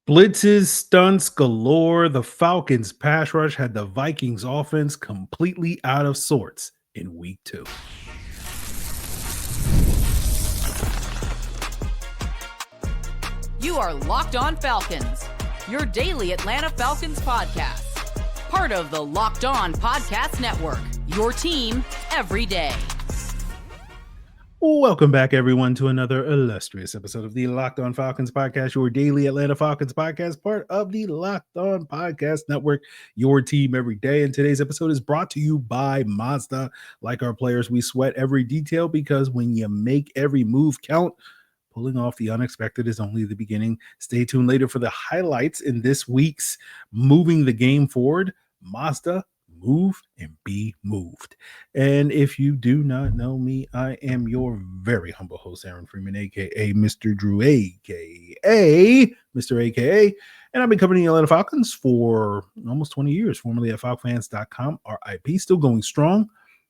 Blitzes, stunts galore. The Falcons pass rush had the Vikings offense completely out of sorts in week 2. You are Locked On Falcons, your daily Atlanta Falcons podcast. Part of the Locked On Podcast Network, your team every day. Welcome back, everyone, to another illustrious episode of the Locked On Falcons podcast, your daily Atlanta Falcons podcast, part of the Locked On Podcast Network, your team every day. And today's episode is brought to you by Mazda. Like our players, we sweat every detail because when you make every move count, pulling off the unexpected is only the beginning. Stay tuned later for the highlights in this week's Moving the Game Forward. Mazda, move and be moved. And if you do not know me, I am your very humble host, Aaron Freeman, aka Mr. Drew, aka Mr. AKA. And I've been covering the Atlanta Falcons for almost 20 years, formerly at falcfans.com. RIP, still going strong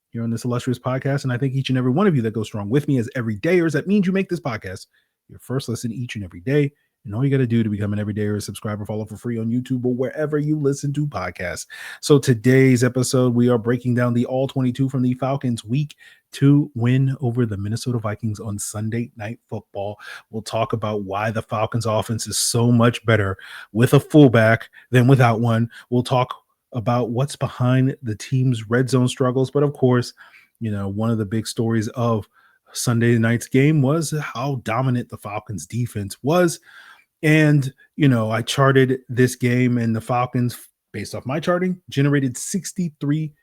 here on this illustrious podcast. And I thank each and every one of you that goes strong with me as everydayers. That means you make this podcast your first listen each and every day. And all you got to do to become an everydayer is subscribe or follow for free on YouTube or wherever you listen to podcasts. So today's episode, we are breaking down the All-22 from the Falcons week 2 win over the Minnesota Vikings on Sunday Night Football. We'll talk about why the Falcons offense is so much better with a fullback than without one. We'll talk about what's behind the team's red zone struggles. But of course, you know, one of the big stories of Sunday night's game was how dominant the Falcons defense was. And, you know, I charted this game, and the Falcons, based off my charting, generated 63%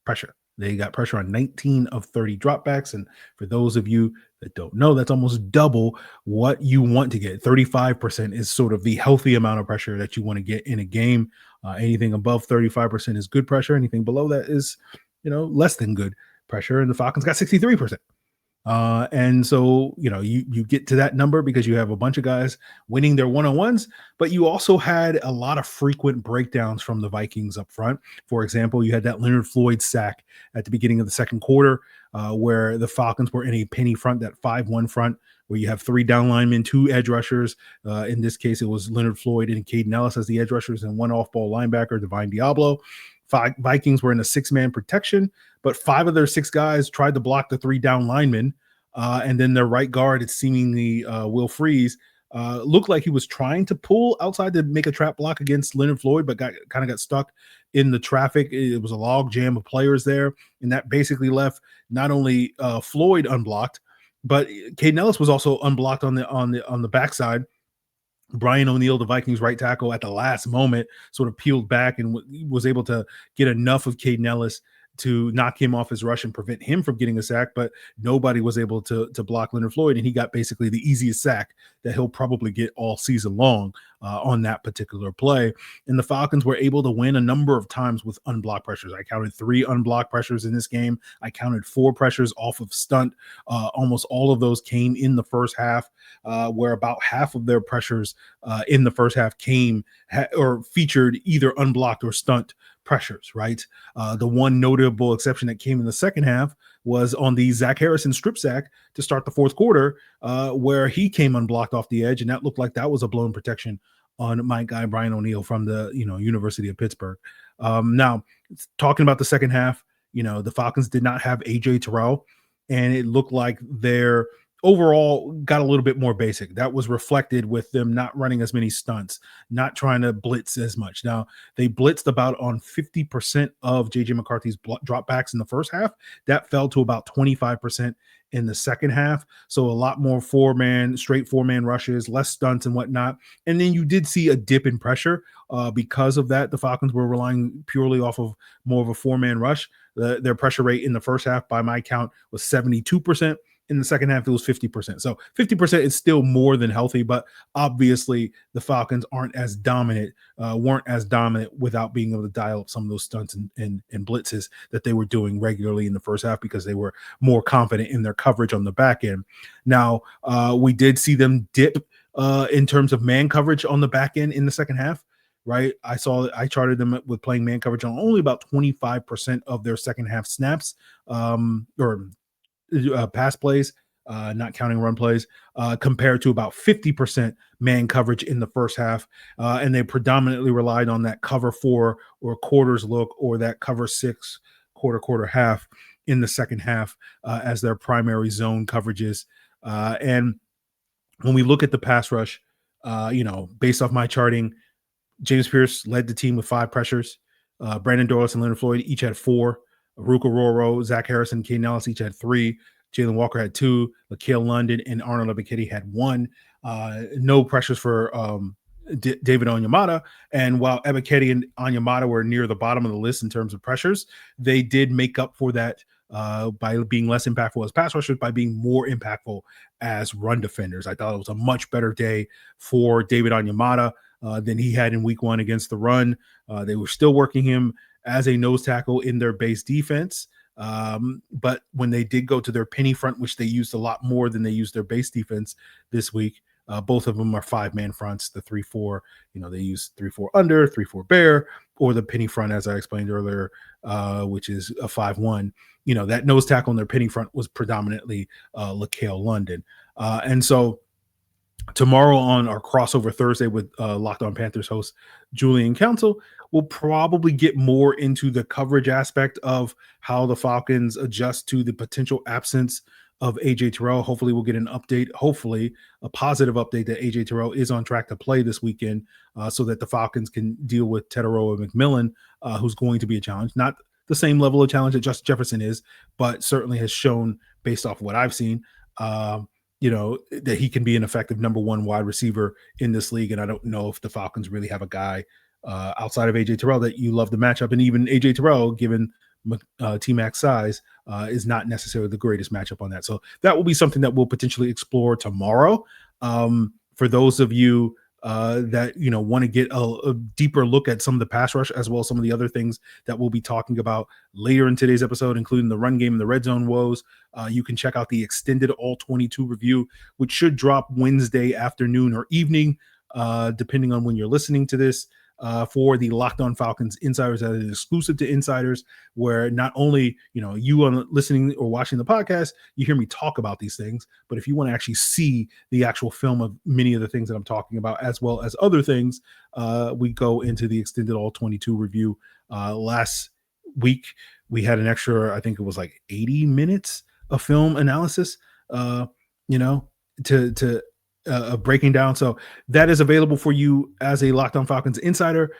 pressure. They got pressure on 19 of 30 dropbacks. And for those of you that don't know, that's almost double what you want to get. 35% is sort of the healthy amount of pressure that you want to get in a game. Anything above 35% is good pressure. Anything below that is, you know, less than good pressure. And the Falcons got 63%. And so, you know, you get to that number because you have a bunch of guys winning their one-on-ones, but you also had a lot of frequent breakdowns from the Vikings up front. For example, you had that Leonard Floyd sack at the beginning of the second quarter, where the Falcons were in a penny front, that 5-1 front, where you have 3 down linemen, 2 edge rushers. In this case, it was Leonard Floyd and Caden Ellis as the edge rushers and 1 off-ball linebacker, Divine Diablo. Vikings were in a 6-man protection, but 5 of their 6 guys tried to block the 3 down linemen. And then their right guard, it's seemingly Will Freeze, looked like he was trying to pull outside to make a trap block against Leonard Floyd, but kind of got stuck in the traffic. It was a log jam of players there, and that basically left not only Floyd unblocked, but Caden Ellis was also unblocked on the backside. Brian O'Neill, the Vikings right tackle, at the last moment sort of peeled back and was able to get enough of Caden Ellis to knock him off his rush and prevent him from getting a sack, but nobody was able to block Leonard Floyd, and he got basically the easiest sack that he'll probably get all season long on that particular play. And the Falcons were able to win a number of times with unblocked pressures. I counted 3 unblocked pressures in this game. I counted 4 pressures off of stunt. Almost all of those came in the first half, where about half of their pressures in the first half came or featured either unblocked or stunt pressures, right? The one notable exception that came in the second half was on the Zach Harrison strip sack to start the fourth quarter, where he came unblocked off the edge, and that looked like that was a blown protection on my guy Brian O'Neill from the University of Pittsburgh. Now, talking about the second half, the Falcons did not have AJ Terrell, and it looked like their overall got a little bit more basic. That was reflected with them not running as many stunts, not trying to blitz as much. Now, they blitzed about on 50% of JJ McCarthy's dropbacks in the first half. That fell to about 25% in the second half. So a lot more straight four-man rushes, less stunts and whatnot. And then you did see a dip in pressure. Because of that, the Falcons were relying purely off of more of a four-man rush. Their pressure rate in the first half, by my count, was 72%. In the second half, it was 50%. So 50% is still more than healthy, but obviously the Falcons weren't as dominant without being able to dial up some of those stunts and blitzes that they were doing regularly in the first half, because they were more confident in their coverage on the back end. Now, we did see them dip in terms of man coverage on the back end in the second half. Right. I charted them with playing man coverage on only about 25% of their second half snaps, or pass plays. not counting run plays, compared to about 50% man coverage in the first half. And they predominantly relied on that cover 4 or quarters look or that cover 6 quarter half in the second half as their primary zone coverages. And when we look at the pass rush, based off my charting, James Pierce led the team with 5 pressures. Brandon Doris and Leonard Floyd each had 4. Aruka Roro, Zach Harrison, Kane Ellis each had 3. Jalen Walker had 2. Laquale London and Arnold Ebiketie had 1. No pressures for David Onyemata. And while Ebiketie and Onyemata were near the bottom of the list in terms of pressures, they did make up for that by being less impactful as pass rushers, by being more impactful as run defenders. I thought it was a much better day for David Onyemata than he had in week 1 against the run. They were still working him as a nose tackle in their base defense. But when they did go to their penny front, which they used a lot more than they used their base defense this week, both of them are 5-man fronts, the 3-4, they use 3-4 under, 3-4 bear, or the penny front, as I explained earlier, which is a 5-1. That nose tackle in their penny front was predominantly Laquale London. And so tomorrow on our crossover Thursday with Locked On Panthers host Julian Council, we'll probably get more into the coverage aspect of how the Falcons adjust to the potential absence of AJ Terrell. Hopefully we'll get an update, hopefully a positive update that AJ Terrell is on track to play this weekend so that the Falcons can deal with Teteroa McMillan, who's going to be a challenge. Not the same level of challenge that Justin Jefferson is, but certainly has shown, based off of what I've seen, that he can be an effective number 1 wide receiver in this league. And I don't know if the Falcons really have a guy outside of AJ Terrell that you love the matchup. And even AJ Terrell, given T-Mac's size, is not necessarily the greatest matchup on that. So that will be something that we'll potentially explore tomorrow. For those of you that want to get a deeper look at some of the pass rush, as well as some of the other things that we'll be talking about later in today's episode, including the run game and the red zone woes, you can check out the extended All-22 review, which should drop Wednesday afternoon or evening, depending on when you're listening to this. For the Locked On Falcons Insiders, that is exclusive to insiders, where not only you on listening or watching the podcast, you hear me talk about these things, but if you want to actually see the actual film of many of the things that I'm talking about, as well as other things, we go into the extended All-22 review. Last week we had an extra, I think it was like 80 minutes of film analysis, to breaking down. So that is available for you as a Locked On Falcons Insider.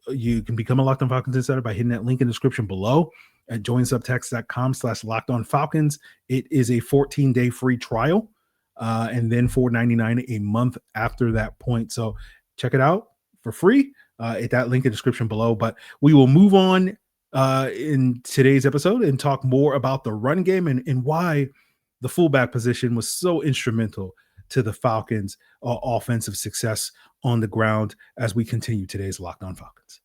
You can become a Locked On Falcons Insider by hitting that link in the description below at joinsubtext.com/LockedOnFalcons. It is a 14-day free trial, and then $4.99 a month after that point. So check it out for free at that link in the description below. But we will move on in today's episode and talk more about the run game and why the fullback position was so instrumental to the Falcons' offensive success on the ground as we continue today's Locked On Falcons.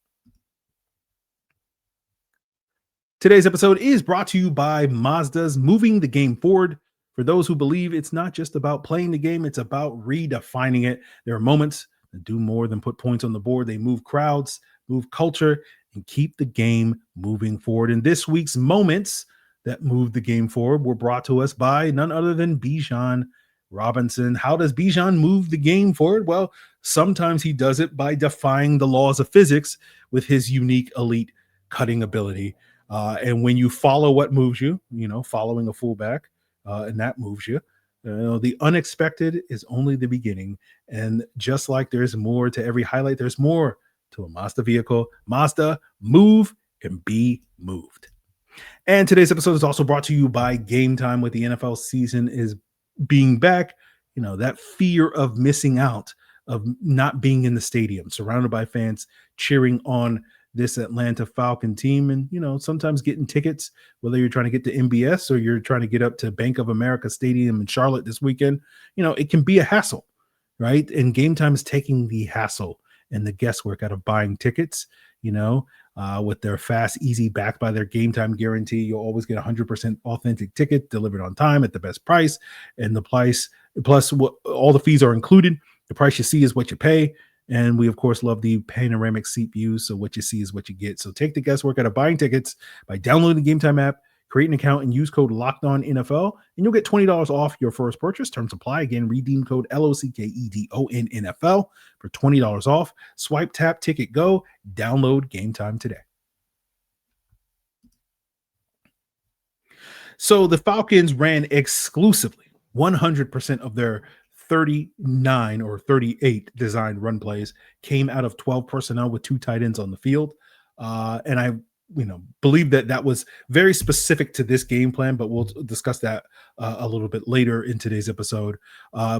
Today's episode is brought to you by Mazda's Moving the Game Forward. For those who believe it's not just about playing the game, it's about redefining it. There are moments that do more than put points on the board. They move crowds, move culture, and keep the game moving forward. And this week's moments that moved the game forward were brought to us by none other than Bijan Robinson. How does Bijan move the game forward? Well, sometimes he does it by defying the laws of physics with his unique elite cutting ability. And when you follow what moves you, following a fullback, and that moves you, the unexpected is only the beginning. And just like there's more to every highlight, there's more to a Mazda vehicle. Mazda, move and be moved. And today's episode is also brought to you by Game Time. With the NFL season is being back, that fear of missing out, of not being in the stadium, surrounded by fans cheering on this Atlanta Falcon team, and sometimes getting tickets, whether you're trying to get to MBS or you're trying to get up to Bank of America Stadium in Charlotte this weekend, it can be a hassle, right? And Game Time is taking the hassle and the guesswork out of buying tickets. With their fast, easy, backed by their Game Time guarantee, you'll always get 100% authentic ticket delivered on time at the best price. And the price, plus all the fees are included. The price you see is what you pay. And we, of course, love the panoramic seat views. So what you see is what you get. So take the guesswork out of buying tickets by downloading the Game Time app, Create an account and use code LOCKEDONNFL, and you'll get $20 off your first purchase. Terms apply. Again, redeem code LOCKEDONNFL for $20 off. Swipe, tap, ticket, go. Download Game Time today. So the Falcons ran exclusively 100% of their 39 or 38 designed run plays came out of 12 personnel with 2 tight ends on the field. And I believe that was very specific to this game plan, but we'll discuss that a little bit later in today's episode.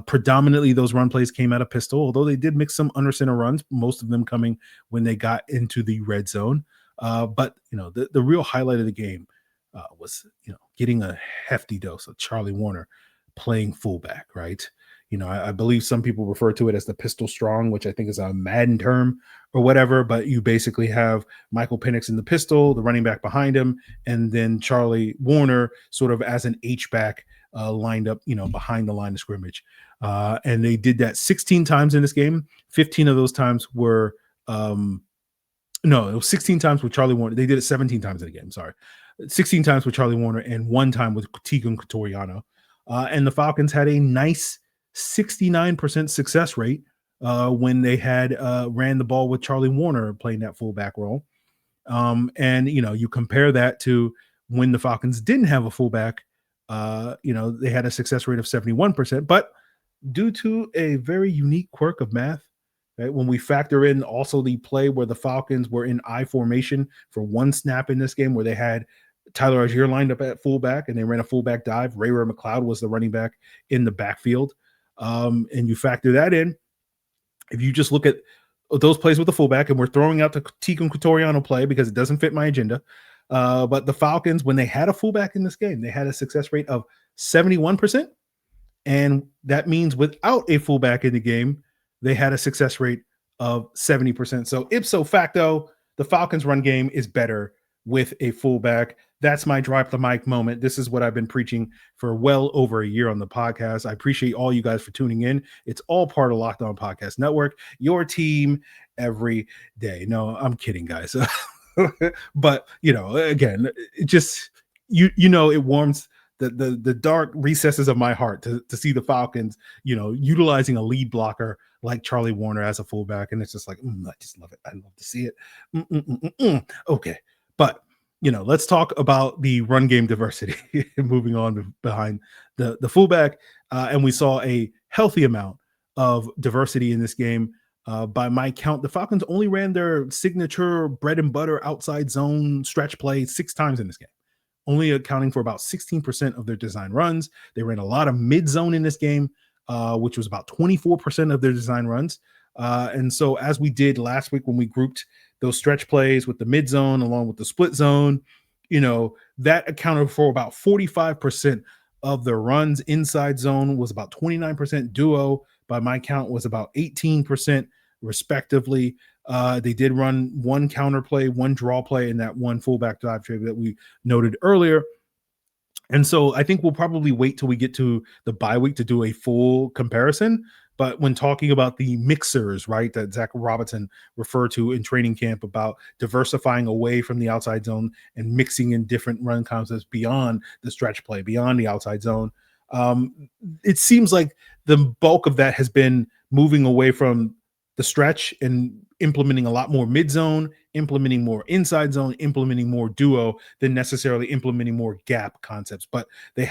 Predominantly, those run plays came out of pistol, although they did mix some under center runs, most of them coming when they got into the red zone. But the real highlight of the game was getting a hefty dose of Charlie Woerner playing fullback, right? I believe some people refer to it as the pistol strong, which I think is a Madden term or whatever, but you basically have Michael Penix in the pistol, the running back behind him, and then Charlie Woerner sort of as an H-back lined up, behind the line of scrimmage. And they did that 16 times in this game. 15 of those times were, it was 16 times with Charlie Woerner. They did it 17 times in the game, sorry. 16 times with Charlie Woerner and 1 time with Tegan Cotoriano. And the Falcons had a nice 69% success rate when they had ran the ball with Charlie Woerner playing that fullback role. And you compare that to when the Falcons didn't have a fullback, they had a success rate of 71%. But due to a very unique quirk of math, right, when we factor in also the play where the Falcons were in I formation for 1 snap in this game, where they had Tyler Algier lined up at fullback and they ran a fullback dive. Ray McLeod was the running back in the backfield. And you factor that in, if you just look at those plays with the fullback, and we're throwing out the Tegan Cotoriano play because it doesn't fit my agenda. But the Falcons, when they had a fullback in this game, they had a success rate of 71%. And that means without a fullback in the game, they had a success rate of 70%. So ipso facto, the Falcons run game is better with a fullback. That's my drop the mic moment. This is what I've been preaching for well over a year on the podcast. I appreciate all you guys for tuning in. It's all part of Locked On Podcast Network, your team every day. No, I'm kidding, guys. But, again, it just, it warms the dark recesses of my heart to see the Falcons, utilizing a lead blocker like Charlie Woerner as a fullback. And it's just like, I just love it. I love to see it. Okay. But, let's talk about the run game diversity moving on behind the fullback. And we saw a healthy amount of diversity in this game. By my count, the Falcons only ran their signature bread and butter outside zone stretch play 6 times in this game, only accounting for about 16% of their design runs. They ran a lot of mid zone in this game, which was about 24% of their design runs. And so as we did last week when we grouped those stretch plays with the mid zone along with the split zone, that accounted for about 45% of the runs. Inside zone was about 29%. Duo, by my count, was about 18% respectively. They did run 1 counter play, 1 draw play, and that 1 fullback dive trade that we noted earlier. And so I think we'll probably wait till we get to the bye week to do a full comparison. But when talking about the mixers, right, that Zach Robinson referred to in training camp about diversifying away from the outside zone and mixing in different run concepts beyond the stretch play, beyond the outside zone, it seems like the bulk of that has been moving away from the stretch and implementing a lot more mid zone, implementing more inside zone, implementing more duo than necessarily implementing more gap concepts. But they've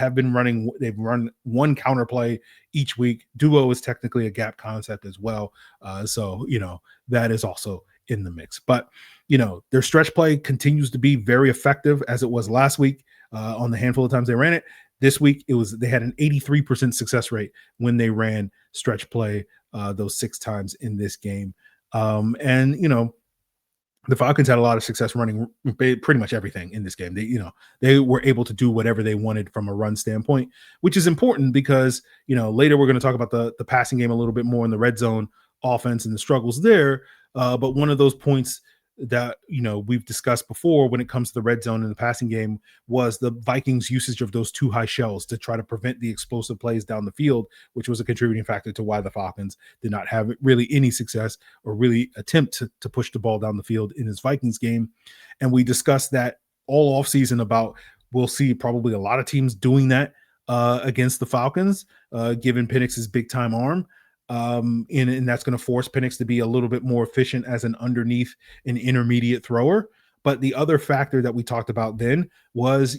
run 1 counter play each week. Duo is technically a gap concept as well. So that is also in the mix. But, their stretch play continues to be very effective as it was last week on the handful of times they ran it. This week, they had an 83% success rate when they ran stretch play those 6 times in this game. And the Falcons had a lot of success running pretty much everything in this game. They were able to do whatever they wanted from a run standpoint, which is important because, later we're going to talk about the passing game a little bit more in the red zone offense and the struggles there. But one of those points that, we've discussed before when it comes to the red zone in the passing game was the Vikings usage of those 2 high shells to try to prevent the explosive plays down the field, which was a contributing factor to why the Falcons did not have really any success or really attempt to push the ball down the field in this Vikings game. And we discussed that all offseason about we'll see probably a lot of teams doing that against the Falcons, given Penix's big time arm. And that's going to force Penix to be a little bit more efficient as an underneath and intermediate thrower. But the other factor that we talked about then was,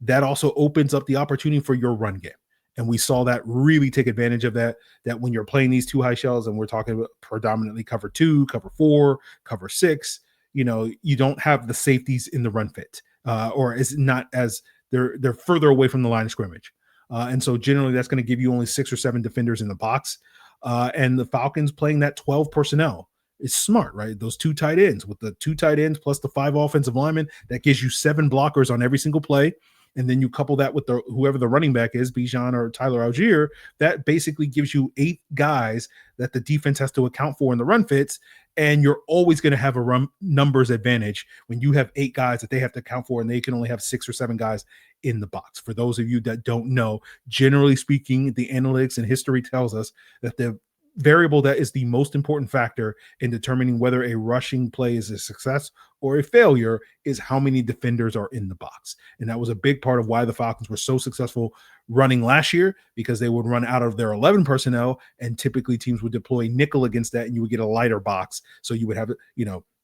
that also opens up the opportunity for your run game. And we saw that really take advantage of that when you're playing these two high shells, and we're talking about predominantly cover 2, cover 4, cover 6, you don't have the safeties in the run fit, or it's not as they're further away from the line of scrimmage. And so generally that's going to give you only 6 or 7 defenders in the box. And the Falcons playing that 12 personnel is smart, right? Those 2 tight ends, with the 2 tight ends plus the 5 offensive linemen, that gives you 7 blockers on every single play. And then you couple that with whoever the running back is, Bijan or Tyler Algier, that basically gives you 8 guys that the defense has to account for in the run fits. And you're always going to have a run numbers advantage when you have 8 guys that they have to account for, and they can only have 6 or 7 guys in the box. For those of you that don't know, generally speaking, the analytics and history tells us that the variable that is the most important factor in determining whether a rushing play is a success or a failure is how many defenders are in the box. And that was a big part of why the Falcons were so successful running last year, because they would run out of their 11 personnel, and typically teams would deploy nickel against that, and you would get a lighter box. So you would have,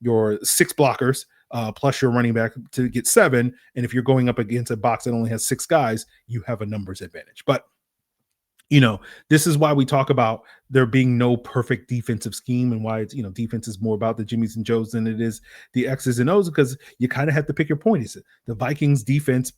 your 6 blockers plus your running back to get 7. And if you're going up against a box that only has 6 guys, you have a numbers advantage. But this is why we talk about there being no perfect defensive scheme, and why it's, defense is more about the Jimmies and Joes than it is the X's and O's, because you kind of have to pick your point. The Vikings defense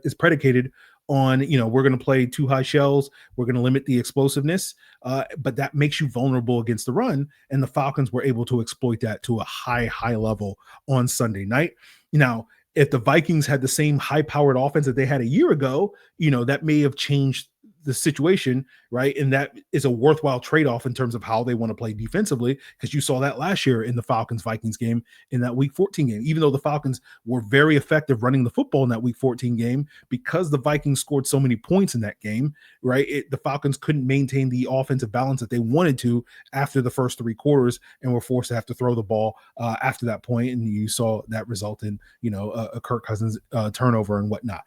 is predicated on, we're going to play 2 high shells. We're going to limit the explosiveness, but that makes you vulnerable against the run. And the Falcons were able to exploit that to a high level on Sunday night. Now, if the Vikings had the same high-powered offense that they had a year ago, that may have changed the situation, right? And that is a worthwhile trade-off in terms of how they want to play defensively, because you saw that last year in the Falcons-Vikings game, in that Week 14 game. Even though the Falcons were very effective running the football in that Week 14 game, because the Vikings scored so many points in that game, right? The Falcons couldn't maintain the offensive balance that they wanted to after the first 3 quarters, and were forced to have to throw the ball after that point. And you saw that result in, a Kirk Cousins turnover and whatnot.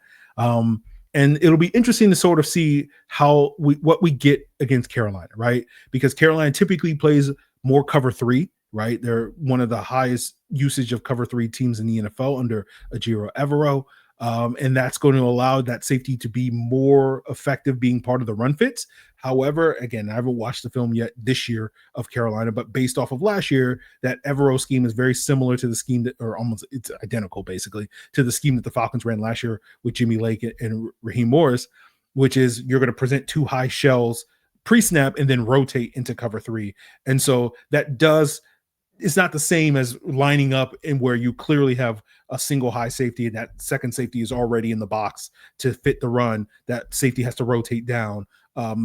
And it'll be interesting to sort of see what we get against Carolina, right? Because Carolina typically plays more cover 3, right? They're one of the highest usage of cover 3 teams in the NFL under Ejiro Evero. And that's going to allow that safety to be more effective being part of the run fits. However, again, I haven't watched the film yet this year of Carolina, but based off of last year, that Evero scheme is very similar to the scheme it's identical basically to the scheme that the Falcons ran last year with Jimmy Lake and Raheem Morris, which is you're going to present 2 high shells pre-snap and then rotate into cover 3. And so it's not the same as lining up and where you clearly have a single high safety and that second safety is already in the box to fit the run. That safety has to rotate down.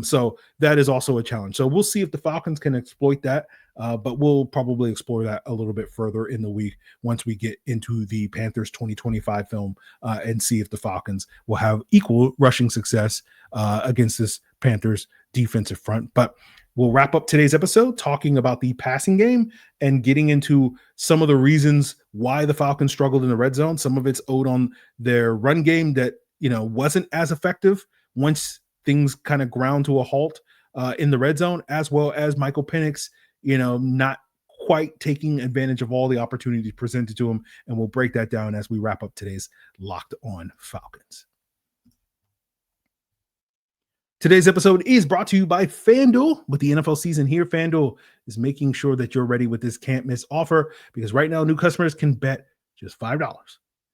So that is also a challenge. So we'll see if the Falcons can exploit that, but we'll probably explore that a little bit further in the week once we get into the Panthers 2025 film and see if the Falcons will have equal rushing success against this Panthers defensive front. But we'll wrap up today's episode talking about the passing game and getting into some of the reasons why the Falcons struggled in the red zone. Some of it's owed on their run game that, wasn't as effective once things kind of ground to a halt in the red zone, as well as Michael Penix, not quite taking advantage of all the opportunities presented to him. And we'll break that down as we wrap up today's Locked On Falcons. Today's episode is brought to you by FanDuel. With the NFL season here, FanDuel is making sure that you're ready with this can't miss offer, because right now new customers can bet just $5.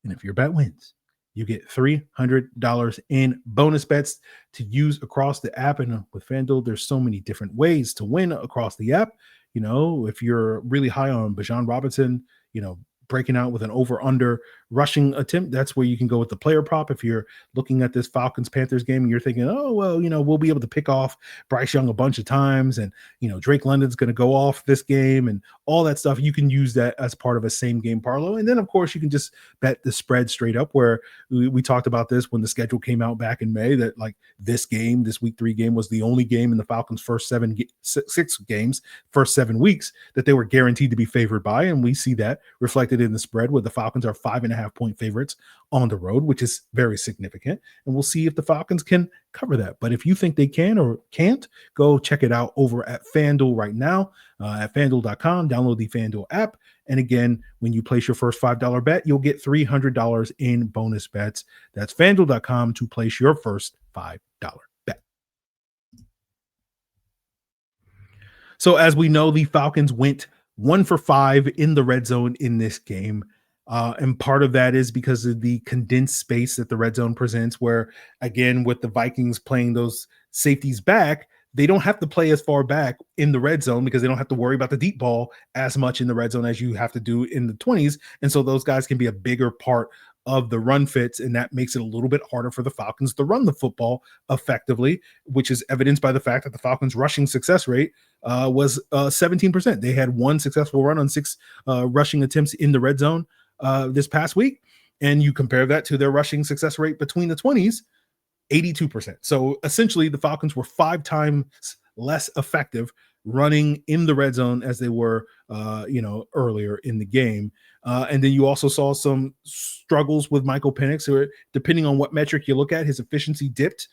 And if your bet wins, you get $300 in bonus bets to use across the app. And with FanDuel, there's so many different ways to win across the app. If you're really high on Bijan Robinson, breaking out with an over-under rushing attempt, that's where you can go with the player prop. If you're looking at this Falcons-Panthers game and you're thinking, we'll be able to pick off Bryce Young a bunch of times, and, Drake London's going to go off this game and all that stuff, you can use that as part of a same-game parlay. And then, of course, you can just bet the spread straight up, where we talked about this when the schedule came out back in May, that like this Week 3 game was the only game in the Falcons' first 7 weeks that they were guaranteed to be favored by. And we see that reflected reflected in the spread, where the Falcons are 5.5-point favorites on the road, which is very significant. And we'll see if the Falcons can cover that. But if you think they can or can't, go check it out over at FanDuel right now at FanDuel.com. Download the FanDuel app. And again, when you place your first $5 bet, you'll get $300 in bonus bets. That's FanDuel.com to place your first $5 bet. So as we know, the Falcons went 1 for 5 in the red zone in this game. And part of that is because of the condensed space that the red zone presents, where, again, with the Vikings playing those safeties back, they don't have to play as far back in the red zone because they don't have to worry about the deep ball as much in the red zone as you have to do in the 20s. And so those guys can be a bigger part of the run fits, and that makes it a little bit harder for the Falcons to run the football effectively, which is evidenced by the fact that the Falcons' rushing success rate was 17%. They had 1 successful run on 6 rushing attempts in the red zone this past week, and you compare that to their rushing success rate between the 20s, 82%. So essentially, the Falcons were 5 times less effective running in the red zone as they were, earlier in the game. And then you also saw some struggles with Michael Penix, who, depending on what metric you look at, his efficiency dipped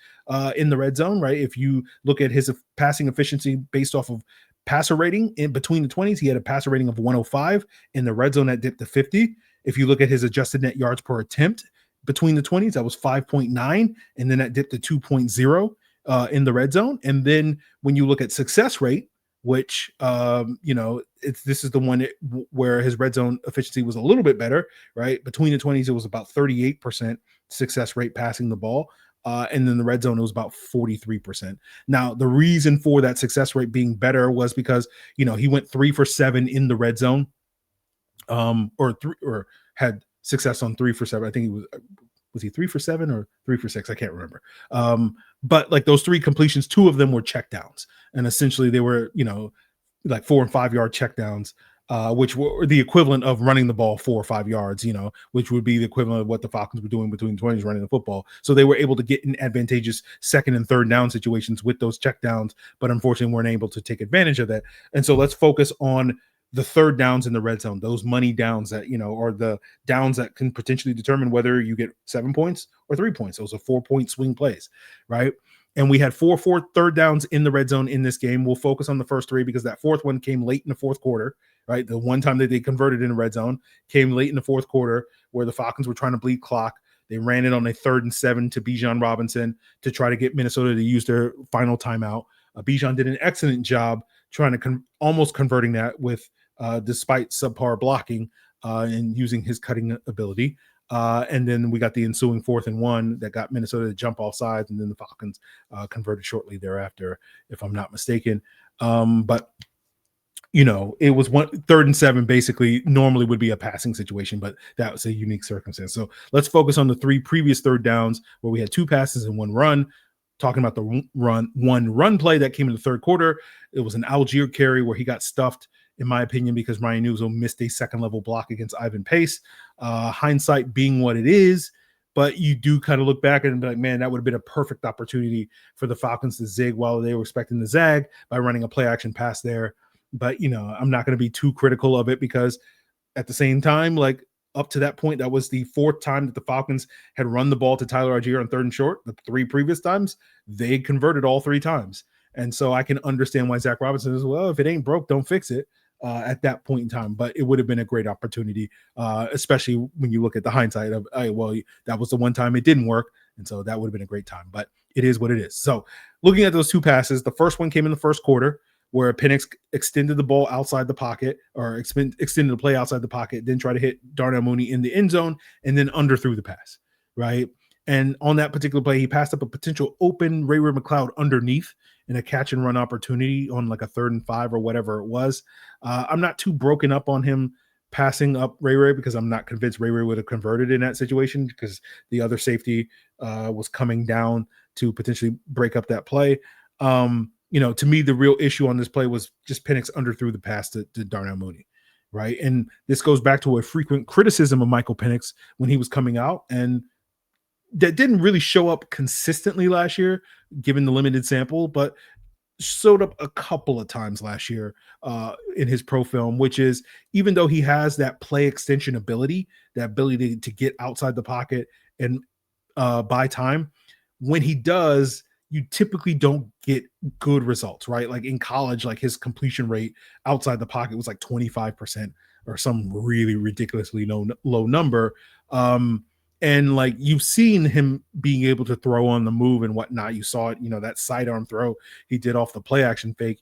in the red zone, right? If you look at his passing efficiency based off of passer rating in between the 20s, he had a passer rating of 105. In the red zone, that dipped to 50. If you look at his adjusted net yards per attempt between the 20s, that was 5.9, and then that dipped to 2.0 in the red zone. And then when you look at success rate, which this is the one where his red zone efficiency was a little bit better, right? Between the 20s, it was about 38% success rate passing the ball. And then the red zone, it was about 43%. Now, the reason for that success rate being better was because, he went 3 for 7 in the red zone, or had success on 3 for 7. I think was he 3 for 7 or 3 for 6? I can't remember. But like those 3 completions, 2 of them were checkdowns, and essentially they were, like 4 and 5 yard checkdowns, which were the equivalent of running the ball 4 or 5 yards, which would be the equivalent of what the Falcons were doing between the 20s running the football. So they were able to get in advantageous 2nd and 3rd down situations with those checkdowns, but unfortunately weren't able to take advantage of that. And so let's focus on the 3rd downs in the red zone, those money downs that, or the downs that can potentially determine whether you get 7 points or 3 points. Those are 4-point swing plays, right? And we had 4 3rd downs in the red zone in this game. We'll focus on the first 3 because that 4th one came late in the 4th quarter, right? The one time that they converted in the red zone came late in the 4th quarter, where the Falcons were trying to bleed clock. They ran it on a 3rd and 7 to Bijan Robinson to try to get Minnesota to use their final timeout. Bijan did an excellent job trying to almost converting that with despite subpar blocking and using his cutting ability. And then we got the ensuing 4th and 1 that got Minnesota to jump off sides, and then the Falcons converted shortly thereafter, if I'm not mistaken. But it was 3rd and 7 basically normally would be a passing situation, but that was a unique circumstance. So let's focus on the 3 previous 3rd downs where we had 2 passes and 1 run. Talking about the one run play that came in the 3rd quarter, it was an Algier carry where he got stuffed, in my opinion, because Ryan Newsom missed a 2nd-level block against Ivan Pace. Hindsight being what it is, but you do kind of look back and be like, man, that would have been a perfect opportunity for the Falcons to zig while they were expecting the zag by running a play-action pass there. But, I'm not going to be too critical of it because at the same time, like, up to that point, that was the 4th time that the Falcons had run the ball to Tyler Algier on 3rd and short. The 3 previous times, they converted all 3 times. And so I can understand why Zach Robinson is, well, if it ain't broke, don't fix it at that point in time. But it would have been a great opportunity, especially when you look at the hindsight of, that was the one time it didn't work. And so that would have been a great time. But it is what it is. So looking at those 2 passes, the first one came in the 1st quarter, where Penix extended the ball outside the pocket, or extended the play outside the pocket, then try to hit Darnell Mooney in the end zone, and then underthrew the pass, right? And on that particular play, he passed up a potential open Ray McLeod underneath in a catch and run opportunity on like a 3rd and 5 or whatever it was. I'm not too broken up on him passing up Ray because I'm not convinced Ray would have converted in that situation because the other safety was coming down to potentially break up that play. To me, the real issue on this play was just Penix underthrew the pass to Darnell Mooney, right? And this goes back to a frequent criticism of Michael Penix when he was coming out, and that didn't really show up consistently last year, given the limited sample. But showed up a couple of times last year in his pro film, which is even though he has that play extension ability, that ability to get outside the pocket and buy time, when he does, you typically don't get good results, right? Like in college, like his completion rate outside the pocket was like 25% or some really ridiculously low number. And like you've seen him being able to throw on the move and whatnot. You saw it, that sidearm throw he did off the play action fake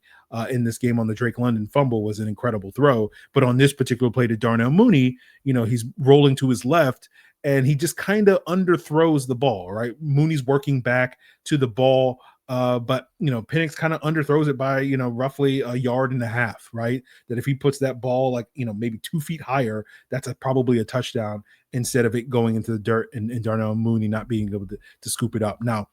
in this game on the Drake London fumble was an incredible throw. But on this particular play to Darnell Mooney, he's rolling to his left and he just kind of underthrows the ball, right? Mooney's working back to the ball, but Penix kind of underthrows it by roughly a yard and a half, right? That if he puts that ball like maybe 2 feet higher, that's probably a touchdown instead of it going into the dirt and Darnell Mooney not being able to scoop it up. Now,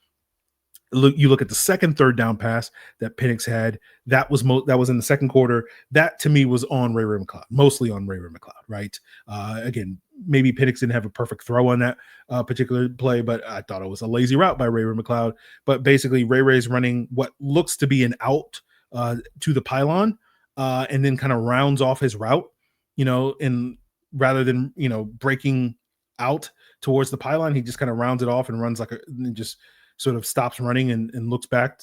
you look at the second third down pass that Penix had. That was in the second quarter. That to me was on Ray McCloud, mostly on Ray McCloud, right? Again, maybe Penix didn't have a perfect throw on that particular play, but I thought it was a lazy route by Ray McCloud. But basically, Ray's running what looks to be an out to the pylon, and then kind of rounds off his route, and rather than breaking out towards the pylon, he just kind of rounds it off and runs and just sort of stops running and looks back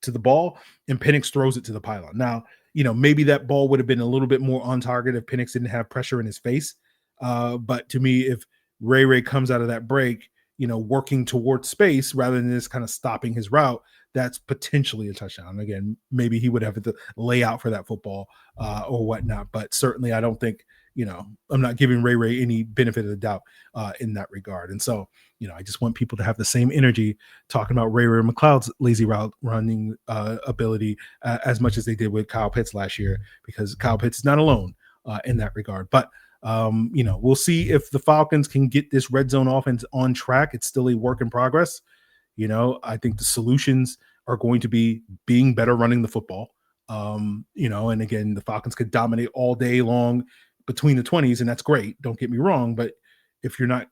to the ball, and Penix throws it to the pylon. Now, maybe that ball would have been a little bit more on target if Penix didn't have pressure in his face. But to me, if Ray comes out of that break, working towards space rather than just kind of stopping his route, that's potentially a touchdown. Again, maybe he would have to lay out for that football or whatnot. But certainly I don't think, I'm not giving Ray any benefit of the doubt in that regard. And so, I just want people to have the same energy talking about Ray McCloud's lazy route running ability as much as they did with Kyle Pitts last year, because Kyle Pitts is not alone in that regard. But, we'll see if the Falcons can get this red zone offense on track. It's still a work in progress. I think the solutions are going to be being better running the football. And again, the Falcons could dominate all day long between the 20s, and that's great. Don't get me wrong. But if you're not,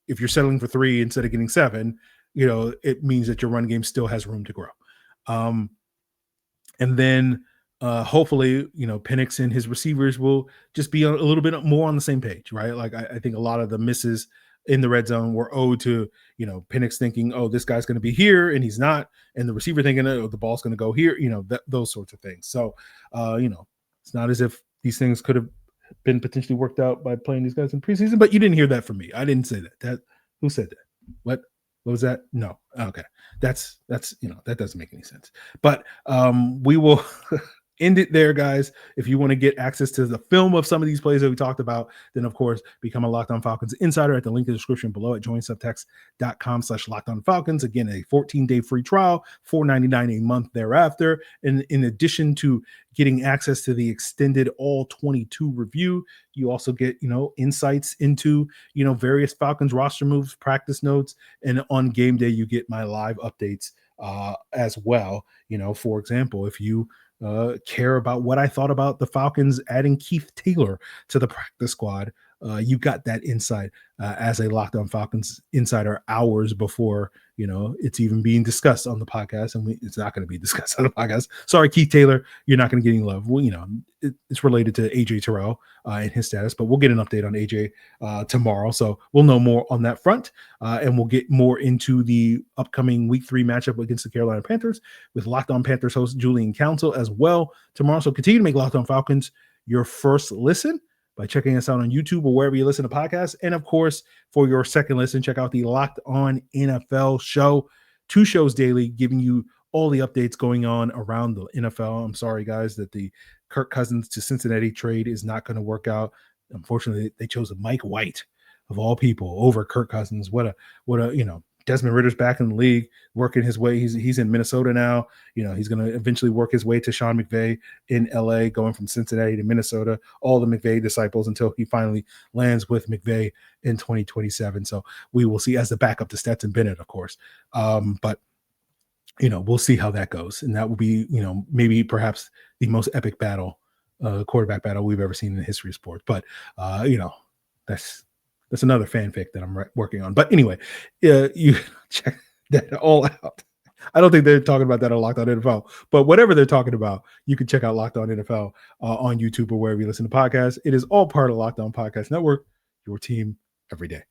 if you're settling for 3 instead of getting 7, it means that your run game still has room to grow. And then hopefully, Penix and his receivers will just be a little bit more on the same page, right? Like I think a lot of the misses in the red zone were owed to, Penix thinking, oh, this guy's going to be here and he's not. And the receiver thinking, oh, the ball's going to go here, those sorts of things. So, it's not as if these things could have been potentially worked out by playing these guys in preseason, but you didn't hear that from me. I didn't say that. Who said that? What was that? No. Okay. That's, that doesn't make any sense, but we will end it there, guys. If you want to get access to the film of some of these plays that we talked about, then of course become a Locked On Falcons Insider at the link in the description below at joinsubtext.com/LockedOnFalcons. Again, a 14-day free trial, $4.99 a month thereafter. And in addition to getting access to the extended All-22 review, you also get, insights into, various Falcons roster moves, practice notes, and on game day, you get my live updates as well. For example, if you care about what I thought about the Falcons adding Keith Taylor to the practice squad, you got that insight as a Locked On Falcons Insider hours before, it's even being discussed on the podcast, and it's not going to be discussed on the podcast. Sorry, Keith Taylor, you're not going to get any love. Well, it's related to AJ Terrell and his status, but we'll get an update on AJ tomorrow. So we'll know more on that front, and we'll get more into the upcoming Week 3 matchup against the Carolina Panthers with Locked On Panthers host Julian Council as well tomorrow. So continue to make Locked On Falcons your first listen by checking us out on YouTube or wherever you listen to podcasts. And of course, for your second listen, check out the Locked On NFL show. 2 shows daily, giving you all the updates going on around the NFL. I'm sorry, guys, that the Kirk Cousins to Cincinnati trade is not going to work out. Unfortunately, they chose Mike White of all people over Kirk Cousins. What a Desmond Ritter's back in the league, working his way. He's in Minnesota now. He's going to eventually work his way to Sean McVay in LA, going from Cincinnati to Minnesota, all the McVay disciples until he finally lands with McVay in 2027. So we will see as the backup to Stetson Bennett, of course. But we'll see how that goes. And that will be, maybe perhaps the most epic battle, quarterback battle we've ever seen in the history of sports. But, that's another fanfic that I'm working on. But anyway, you check that all out I don't think they're talking about that on Locked On NFL, but whatever they're talking about, you can check out Locked On NFL on YouTube or wherever you listen to podcasts. It is all part of Locked On Podcast Network, your team every day.